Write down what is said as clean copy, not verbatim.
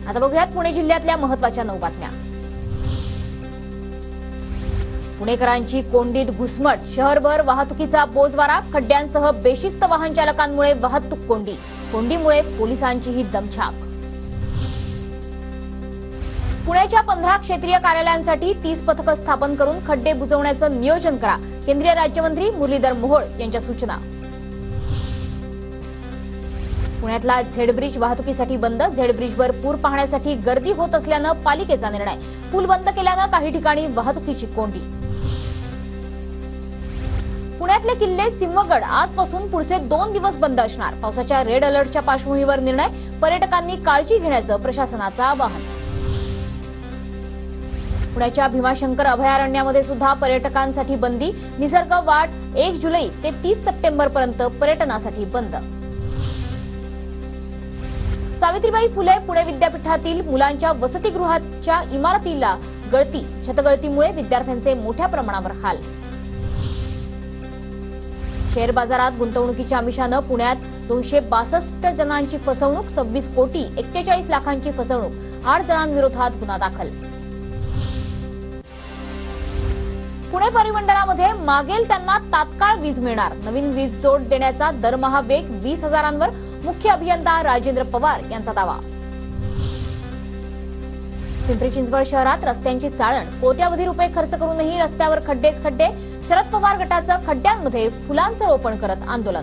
आता बघूयात पुणे जिल्ह्यातल्या महत्त्वाच्या 9 बातम्या। पुणेकरांची कोंडीत घुसमट, शहरभर वाहतुकीचा बोजवारा, खड्ड्यांसह बेशिस्त वाहन चालकांमुळे वाहतूक कोंडी, कोंडीमुळे पोलिसांचीही दमछाक। पुण्याच्या 15 क्षेत्रीय कार्यालयांसाठी 30 पथकं स्थापन करून खड्डे बुजवण्याचं नियोजन करा, केंद्रीय राज्यमंत्री मुरलीधर मोहोळ यांच्या सूचना। पुण्यातला झेड ब्रिज वाहतुकीसाठी बंद, झेड ब्रिजवर पूर पाहण्यासाठी गर्दी होत असल्यानं पालिकेचा निर्णय, पूल बंद केल्यानं काही ठिकाणी वाहतुकीची कोंडी। पुण्यातले किल्ले सिंहगड आजपासून पुढचे 2 दिवस बंद असणार, पावसाच्या रेड अलर्टच्या पार्श्वभूमीवर निर्णय, पर्यटकांनी काळजी घेण्याचं प्रशासनाचं आवाहन। पुण्याच्या भीमाशंकर अभयारण्यामध्ये सुद्धा पर्यटकांसाठी बंदी, निसर्ग वाट 1 जुलै ते 30 सप्टेंबर पर्यंत पर्यटनासाठी बंद। सावित्रीबाई फुले पुणे विद्यापीठातील मुलांच्या वसतिगृहाच्या इमारतीला गळती, छतगळतीमुळे विद्यार्थ्यांचे मोठ्या प्रमाणावर हाल। शेअर बाजारात गुंतवणुकीच्या आमिषानं पुण्यात 262 जणांची फसवणूक, 26 कोटी 41 लाखांची फसवणूक, 8 जणांविरोधात गुन्हा दाखल। पुणे परिमंडळामध्ये मागेल त्यांना तात्काळ वीज मिळणार, नवीन वीज जोड देण्याचा दरमहा वेग 20,000 मुख्य अभियंता राजेंद्र पवार यांचा दावा। पिंपरी चिंचवड शहरात रस्त्यांची चाळण, कोट्यावधी रुपये खर्च करूनही रस्त्यावर खड्डेच खड्डे, शरद पवार गटाचं खड्ड्यांमध्ये फुलांचं रोपण करत आंदोलन।